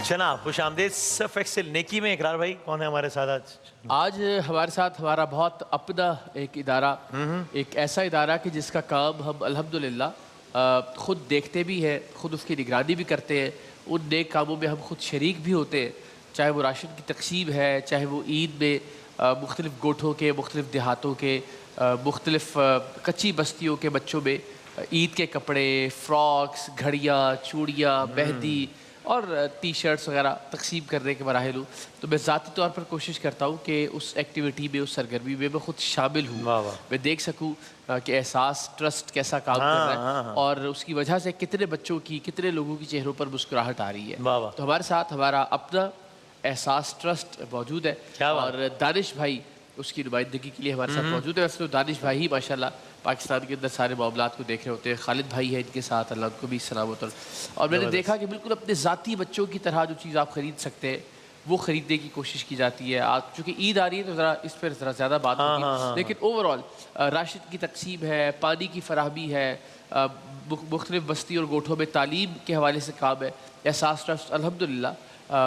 जनाब खुश आमदीद। सिर्फ एक्सेल नेकी में इकरार भाई कौन है हमारे साथ आज? आज हमारे साथ हमारा बहुत अपना एक इदारा, एक ऐसा इदारा कि जिसका काम हम अल्हम्दुलिल्लाह ख़ुद देखते भी हैं, ख़ुद उसकी निगरानी भी करते हैं। उन नेक कामों में हम खुद शरीक भी होते हैं, चाहे वो राशन की तकसीम है, चाहे वो ईद में मुख्तलिफ़ गोठों के, मुख्तलिफ़ देहातों के, मुख्तलिफ़ कच्ची बस्तियों के बच्चों में ईद के कपड़े, फ़्रॉक्स, घड़ियाँ, चूड़ियाँ, मेहंदी और टी शर्ट्स वगैरह तकसीम करने के मराहिल हूँ। तो मैं ज़ाती तौर पर कोशिश करता हूँ कि उस एक्टिविटी में, उस सरगर्मी में मैं ख़ुद शामिल हूँ, मैं देख सकूँ कि एहसास ट्रस्ट कैसा काम कर रहा है और उसकी वजह से कितने बच्चों की, कितने लोगों की चेहरों पर मुस्कुराहट आ रही है। तो हमारे साथ हमारा अपना एहसास ट्रस्ट मौजूद है और दानिश भाई उसकी नुमाइंदगी के लिए हमारे साथ मौजूद है। वैसे तो दानिश भाई ही माशाल्लाह पाकिस्तान के अंदर सारे मामलात को देख रहे होते हैं। खालिद भाई है इनके साथ, अल्लाह उनको भी सलामत। और मैंने देखा कि बिल्कुल अपने ज़ाती बच्चों की तरह जो चीज़ आप ख़रीद सकते हैं वो ख़रीदने की कोशिश की जाती है। आज चूँकि ईद आ रही है तो ज़रा इस पर ज़रा ज़्यादा बात होगी, लेकिन ओवरऑल राशिद की तकसीम है, पानी की फराहमी है, मुख्तलिफ़ बस्ती और गोठों में तालीम के हवाले से काम है। एहसास ट्रस्ट अल्हम्दुलिल्लाह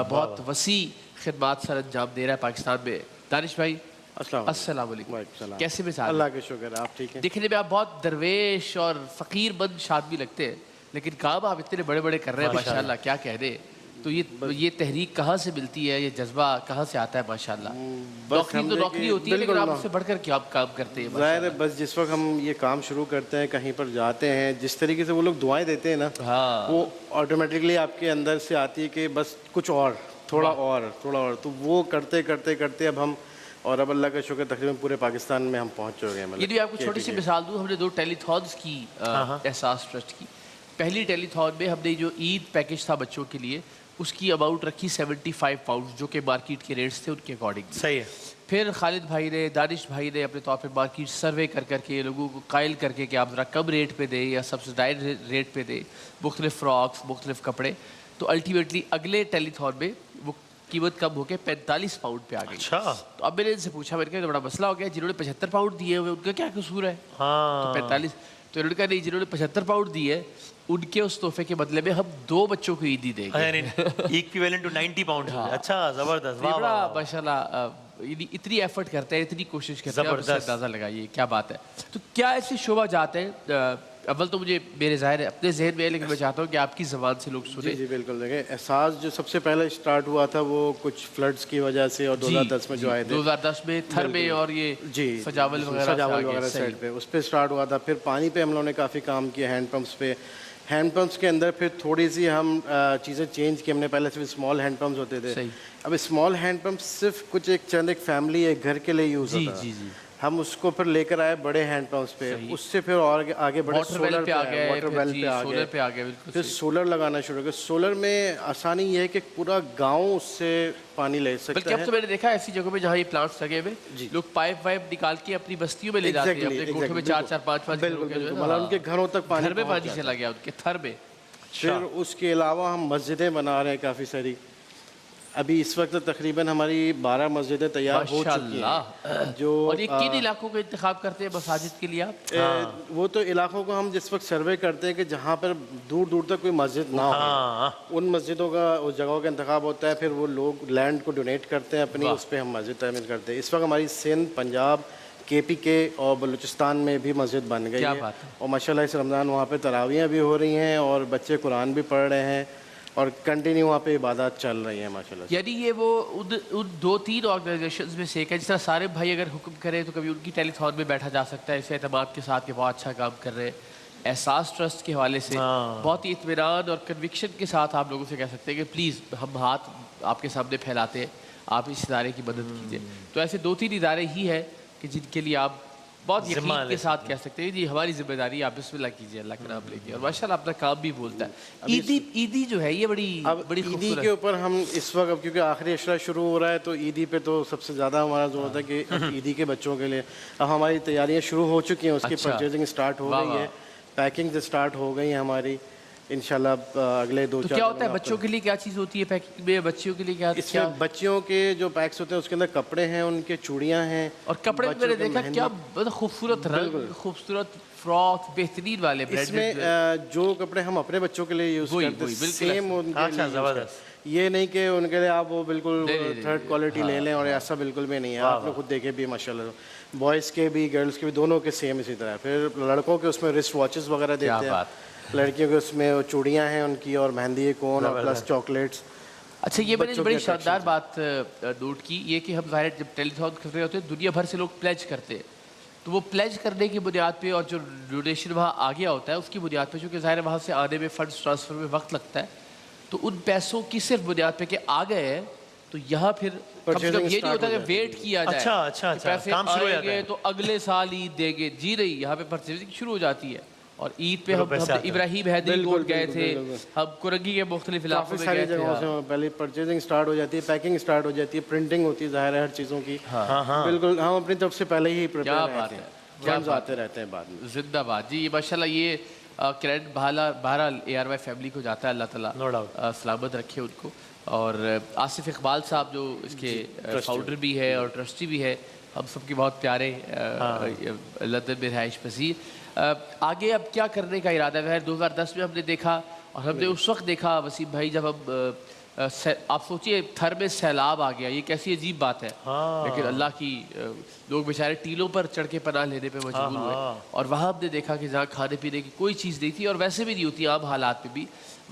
बहुत वसी खिदमात सर अंजाम दे रहा है पाकिस्तान में। दानिश भाई अस्सलाम वालेकुम, कैसे मिजाज? अल्लाह के शुक्र, आप ठीक हैं? दिखने में आप बहुत दरवेश और फ़कीर बंद आदमी लगते हैं, लेकिन काम आप इतने बड़े बड़े कर रहे हैं माशाल्लाह, क्या कह रहे। तो ये तहरीक कहाँ से मिलती है, ये जज्बा कहाँ से आता है माशाल्लाह? नौकरी तो नौकरी होती है, लेकिन आप उससे बढ़कर क्या आप काम करते हैं? ज़ाहिर है, बस जिस वक्त हम ये काम शुरू करते हैं, कहीं पर जाते हैं, जिस तरीके से वो लोग दुआएं देते हैं ना, वो ऑटोमेटिकली आपके अंदर से आती है कि बस कुछ और, थोड़ा और, तो वो करते करते करते अब हम, और अब अल्लाह का शुक्र तकरीबन पूरे पाकिस्तान में हम पहुंच चुके हैं। ये भी आपको छोटी सी मिसाल दूँ, हमने 2 टेलीथॉन्स की एहसास ट्रस्ट की। पहली टेलीथॉन में हमने जो ईद पैकेज था बच्चों के लिए, उसकी अमाउंट रखी 75 पाउंड, जो कि मार्केट के रेट्स थे उनके अकॉर्डिंग। सही है। फिर खालिद भाई ने, दानिश भाई ने अपने तौर पर मार्केट सर्वे कर करके लोगों को कायल करके कि आप ज़रा कम रेट पे दें या सब्सिडाइज रेट पे दें मुख्तलिफ़ फ़्रॉक्स, मुख्तलिफ़ कपड़े। तो अल्टीमेटली अगले टेलीथॉन में वो कीमत कम होकर 45 पाउंड पे आ गई। अच्छा। तो अब मैंने इनसे पूछा, मैंने कहा तो बड़ा मसला हो गया, जिन्होंने 75 पाउंड दिए हुए उनका क्या कसूर है? तो 45। तो इन्होंने कहा नहीं, जिन्होंने 75 पाउंड दिए उनके उस तोहफे के बदले में हम 2 बच्चों को ईदी देंगे, इक्विवेलेंट टू 90 पाउंड। अच्छा, जबरदस्त, बड़ा माशाल्लाह इतनी एफर्ट करते हैं, इतनी कोशिश करते हैं, उससे अंदाजा लगाइए क्या बात है। तो क्या ऐसे शोबा जाते हैं? अव्वल तो मुझे मेरे ज़ाहिर है अपने जहन में है, लेकिन मैं चाहता हूँ कि आपकी ज़बान से लोग सुने। जी बिल्कुल। देखिए, एहसास जो सबसे पहले स्टार्ट हुआ था वो कुछ फ्लड्स की वजह से, और 2010 में जो आए थे, 2010 में थर में और ये सजावल वगैरह साइड पे, उस पर स्टार्ट हुआ था। फिर पानी पे हम लोगों ने काफ़ी काम किया, हैंडपम्प्स पे। हैंडपम्प्स के अंदर फिर थोड़ी सी हम चीज़ें चेंज की हमने। पहले सिर्फ स्मॉल हैंडपम्प्स होते थे, अब स्मॉल हैंडपम्प सिर्फ कुछ एक फैमिली, एक घर के लिए यूज़ होता है। हम उसको फिर लेकर आए बड़े हैंडपम्प्स पे, उससे फिर और आगे बढ़े, सोलर पे आ गए, वाटर वेल पे आ गए, फिर सोलर लगाना शुरू किया। सोलर में आसानी ये है कि पूरा गांव उससे पानी ले सकता है। बल्कि अब तो मैंने देखा ऐसी जगहों पे जहाँ ये प्लांट्स लगे हुए, लोग पाइप वाइप निकाल के अपनी बस्तियों में ले जाते हैं, अपने कोठों में 4-4, 5-5 मतलब उनके घरों तक पानी, घर में पानी चला गया उनके थर में। फिर उसके अलावा हम मस्जिदें बना रहे हैं काफ़ी सारी। अभी इस वक्त तकरीबन हमारी 12 मस्जिदें तैयार हो चुकी हैं। जो और ये किन इलाकों का इंतखाब करते हैं मसाजिद के लिए आप? वो तो इलाकों को हम जिस वक्त सर्वे करते हैं कि जहाँ पर दूर दूर तक कोई मस्जिद ना हो, उन मस्जिदों का, उस जगहों का इंतखाब होता है। फिर वो लोग लैंड को डोनेट करते हैं अपनी, उस पर हम मस्जिद तामीर करते हैं। इस वक्त हमारी सिंध, पंजाब, KPK और बलूचिस्तान में भी मस्जिद बन गई है, और माशाल्लाह इस रमज़ान वहाँ पर तरावियाँ भी हो रही हैं और बच्चे कुरान भी पढ़ रहे हैं और कंटिन्यू वहाँ पे इबादत चल रही है माशाल्लाह। यानी ये वो उन 2-3 ऑर्गेनाइजेशंस में से एक है। जिस तरह सारे भाई अगर हुक्म करें तो कभी उनकी टेलीथॉन में बैठा जा सकता है, इसे एतमाद के साथ कि बहुत अच्छा काम कर रहे हैं। एहसास ट्रस्ट के हवाले से बहुत ही इत्मीनान और कन्विक्शन के साथ आप लोगों से कह सकते हैं कि प्लीज़ हम हाथ आपके सामने फैलाते हैं, आप इस इदारे की मदद कीजिए। तो ऐसे 2-3 इदारे ही है कि जिनके लिए आप बहुत यकीन के साथ कह सकते हैं जी हमारी जिम्मेदारी, आप बिस्मिल्लाह कीजिए, अल्लाह का नाम लेके, और माशाल्लाह अपना काम भी बोलता है। ईदी जो है ये बड़ी ईदी के ऊपर हम इस वक्त, अब क्योंकि आखिरी अशरा शुरू हो रहा है, तो ईदी पे तो सबसे ज़्यादा हमारा जोर होता है कि ईदी के बच्चों के लिए अब हमारी तैयारियाँ शुरू हो चुकी हैं, उसकी परचेजिंग स्टार्ट हो गई है, पैकिंग स्टार्ट हो गई है हमारी इंशाल्लाह अगले 2-4 तो क्या होता है बच्चों के लिए, क्या चीज़ होती है पैकिंग में? बच्चियों के लिए क्या? इसमें बच्चियों के जो पैक्स होते हैं उसके अंदर कपड़े हैं, उनके चूड़ियाँ हैं, और कपड़े मैंने देखा क्या खूबसूरत रंग, खूबसूरत फ्रॉक, बेहतरीन वाले। इसमें जो कपड़े हम अपने बच्चों के लिए यूज़ करते हैं सेम उनके लिए, یہ نہیں کہ ان کے لیے آپ وہ بالکل تھرڈ کوالٹی لے لیں اور ایسا بالکل بھی نہیں ہے. آپ نے خود دیکھے بھی ماشاء اللہ, بوائز کے بھی گرلس کے بھی دونوں کے سیم اسی طرح. پھر لڑکوں کے اس میں رسٹ واچز وغیرہ دیتے ہیں, لڑکیوں کے اس میں چوڑیاں ہیں ان کی اور مہندی کون اور پلس چاکلیٹس. اچھا یہ میں نے بڑی شاندار بات نوٹ کی, یہ کہ ہم ظاہر جب ٹیلی تھون کر رہے ہوتے ہیں دنیا بھر سے لوگ پلیج کرتے ہیں, تو وہ پلیج کرنے کی بنیاد پہ اور جو ڈونیشن وہاں آ گیا ہوتا ہے اس کی بنیاد پہ, چونکہ ظاہر وہاں سے آنے میں فنڈس ٹرانسفر میں وقت لگتا ہے, تو ان پیسوں کی صرف بنیاد پہ کہ آ گئے ہیں تو یہاں پھر کم سے کم یہ نہیں ہوتا کہ ویٹ کیا جائے کہ پیسے آئیں گے تو اگلے سال عید دیں گے. جی نہیں, یہاں پہ پرچیزنگ شروع ہو جاتی ہے. اور عید پہ ہم ابراہیم حیدری گولڈ گئے تھے, ہم کرنگی کے مختلف علاقوں میں گئے تھے, جگہوں سے پہلے پرچیزنگ سٹارٹ ہو جاتی ہے, پیکنگ سٹارٹ ہو جاتی ہے, پرنٹنگ ہوتی ہے ظاہر ہے ہر چیزوں کی. بالکل ہم اپنی طرف سے پہلے ہی کیا بات ہے, فنڈز آتے رہتے ہیں بعد میں. زندہ باد جی, ماشاءاللہ. یہ کریڈٹ بہرحال اے آر وائی فیملی کو جاتا ہے, اللہ تعالیٰ سلامت رکھے ان کو. اور آصف اقبال صاحب جو اس کے فاؤنڈر بھی ہے اور ٹرسٹی بھی ہے, ہم سب کے بہت پیارے لندن میں رہائش پذیر. آگے اب کیا کرنے کا ارادہ ہے؟ 2010 میں ہم نے دیکھا, اور ہم نے اس وقت دیکھا وسیم بھائی جب ہم آپ سوچئے تھر میں سیلاب آ گیا, یہ کیسی عجیب بات ہے, لیکن اللہ کی لوگ بیچارے ٹیلوں پر چڑھ کے پناہ لینے پہ مجبور ہوئے. اور وہاں ہم نے دیکھا کہ جہاں کھانے پینے کی کوئی چیز نہیں تھی, اور ویسے بھی نہیں ہوتی عام حالات میں بھی,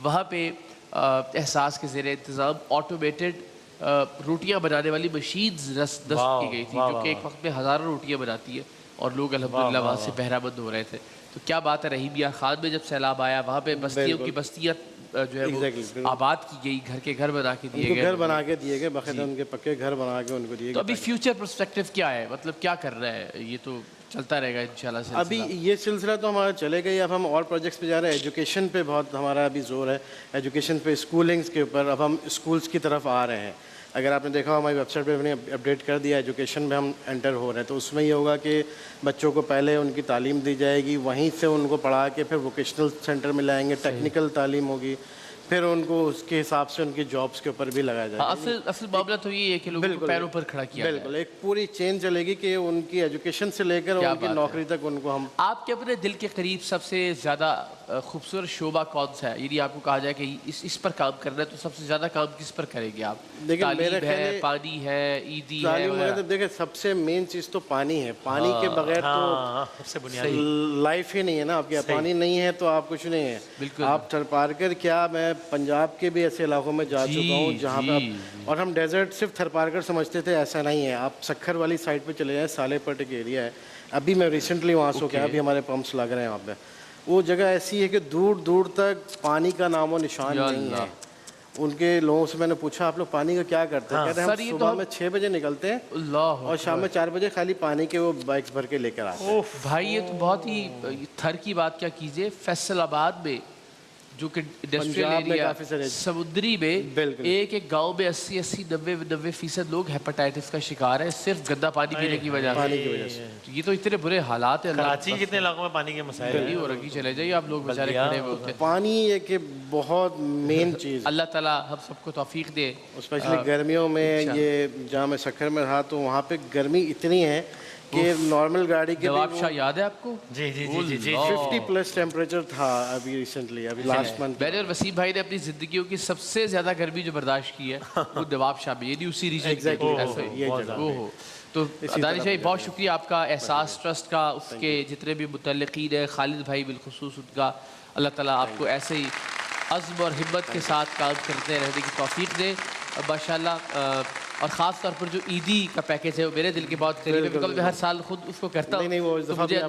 وہاں پہ احساس کے زیر انتظام آٹومیٹڈ روٹیاں بنانے والی مشینز دست کی گئی تھی, جو کہ ایک وقت میں ہزاروں روٹیاں بناتی ہے, اور لوگ الحمدللہ وہاں سے بہرہ مند ہو رہے تھے. تو کیا بات ہے, رحیمیہ خان میں جب سیلاب آیا وہاں پہ بستیوں کی بستیاں جو ہے وہ آباد کی گئی, گھر کے گھر بنا کے دیے گئے, گھر بنا کے دیے گئے, باقاعدہ ان کے پکے گھر بنا کے ان کو دیے گئے. تو ابھی فیوچر پرسپیکٹو کیا ہے, مطلب کیا کر رہا ہے, یہ تو چلتا رہے گا انشاءاللہ سلسلہ. ابھی یہ سلسلہ تو ہمارا چلے گئی, اب ہم اور پروجیکٹس پہ جا رہے ہیں. ایجوکیشن پہ بہت ہمارا ابھی زور ہے, ایجوکیشن پہ, اسکولنگس کے اوپر. اب ہم اسکولس کی طرف آ رہے ہیں. اگر آپ نے دیکھا ہماری ویب سائٹ پہ ہم نے اپڈیٹ کر دیا, ایجوکیشن میں ہم انٹر ہو رہے ہیں. تو اس میں یہ ہوگا کہ بچوں کو پہلے ان کی تعلیم دی جائے گی, وہیں سے ان کو پڑھا کے پھر ووکیشنل سینٹر میں لائیں گے, ٹیکنیکل تعلیم ہوگی, پھر ان کو اس کے حساب سے ان کی جابس کے اوپر بھی لگایا جائے گا. اصل معاملہ تو یہ ہے کہ لوگوں کو پیروں پر کھڑا کیا. بالکل ایک پوری چین چلے گی کہ ان کی ایجوکیشن سے لے کر ان کی نوکری تک ان کو ہم. آپ کے اپنے دل کے قریب سب سے زیادہ خوبصورت شعبہ کون سا ہے, یعنی آپ کو کہا جائے کہ اس پر کام کرنا ہے تو سب سے زیادہ کام کس پر کریں گے آپ؟ تعلیم ہے, پانی ہے, عیدی ہے. دیکھیں سب سے مین چیز تو پانی ہے. پانی کے بغیر تو لائف ہی نہیں ہے نا آپ کے. پانی نہیں ہے تو آپ کچھ نہیں ہے. آپ تھر پارکر کیا, میں پنجاب کے بھی ایسے علاقوں میں جا چکا ہوں جہاں پہ, اور ہم ڈیزرٹ صرف تھر پارکر سمجھتے تھے, ایسا نہیں ہے. آپ سکھر والی سائڈ پہ چلے جائیں, سالے پٹ ایک ایریا ہے, ابھی میں ریسنٹلی وہاں سے کیا, ابھی ہمارے پمپس لگ رہے ہیں وہاں پہ. وہ جگہ ایسی ہے کہ دور دور تک پانی کا نام و نشان نہیں ہے. ان کے لوگوں سے میں نے پوچھا آپ لوگ پانی کا کیا کرتے ہیں, کہتے ہیں ہم صبح میں 6 بجے نکلتے ہیں اور شام میں 4 بجے خالی پانی کے وہ بائکس بھر کے لے کر آتے ہیں. بھائی یہ تو بہت ہی تھر کی بات کیا کیجئے, فیصل آباد میں جو کہ انڈسٹریل ایریا سمندری میں ایک گاؤں میں 80-90% لوگ ہیپاٹائٹس کا شکار ہے صرف گندا پانی پینے کی وجہ سے. یہ تو اتنے برے حالات ہیں. کراچی کتنے علاقوں میں پانی کے مسائل ہیں, اور اگی چلے جائیے آپ, لوگ بیچارے کھڑے ہوئے ہوتے ہیں. پانی ایک بہت مین چیز, اللہ تعالیٰ ہم سب کو توفیق دے. اسپیشلی گرمیوں میں. یہ جہاں میں سکھر میں رہا تو وہاں پہ گرمی اتنی ہے کہ نارمل گاڑی کے جواب شاہ یاد ہے آپ کو؟ جی جی جی جی 50+ ٹیمپریچر تھا ابھی ریسنٹلی, ابھی لاسٹ منتھ. میں نے اور وسیم بھائی نے اپنی زندگیوں کی سب سے زیادہ گرمی جو برداشت کی ہے وہ دواب شاہ میں, یعنی اسی ریجن کی. تو دانش بھائی بہت شکریہ آپ کا, احساس ٹرسٹ کا, اس کے جتنے بھی متعلقین ہیں, خالد بھائی بالخصوص, ان کا اللہ تعالیٰ آپ کو ایسے ہی عزم اور ہمت کے ساتھ کام کرتے رہنے کی توفیق دے ماشاءاللہ. اور خاص طور پر جو عیدی کا پیکیج ہے وہ میرے دل کے بہت قریب ہے, کیونکہ میں ہر سال خود اس کو کرتا ہوں. تو مجھے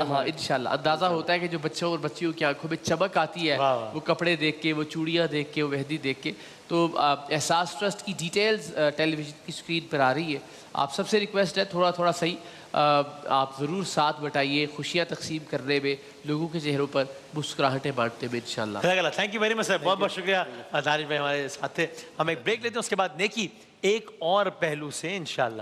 ہاں انشاءاللہ اندازہ ہوتا ہے کہ جو بچوں اور بچیوں کی آنکھوں میں چمک آتی ہے وہ کپڑے دیکھ کے, وہ چوڑیاں دیکھ کے, وہ مہندی دیکھ کے. تو احساس ٹرسٹ کی ڈیٹیلز ٹیلی ویژن کی اسکرین پر آ رہی ہے. آپ سب سے ریکویسٹ ہے تھوڑا صحیح آپ ضرور ساتھ بٹائیے خوشیاں تقسیم کرنے میں, لوگوں کے چہروں پر مسکراہٹیں بانٹنے میں انشاءاللہ. تھینک یو ویری مچ سر, بہت بہت شکریہ. دانش بھائی ہمارے ساتھ تھے. ہم ایک بریک لیتے ہیں, اس کے بعد نیکی ایک اور پہلو سے انشاءاللہ.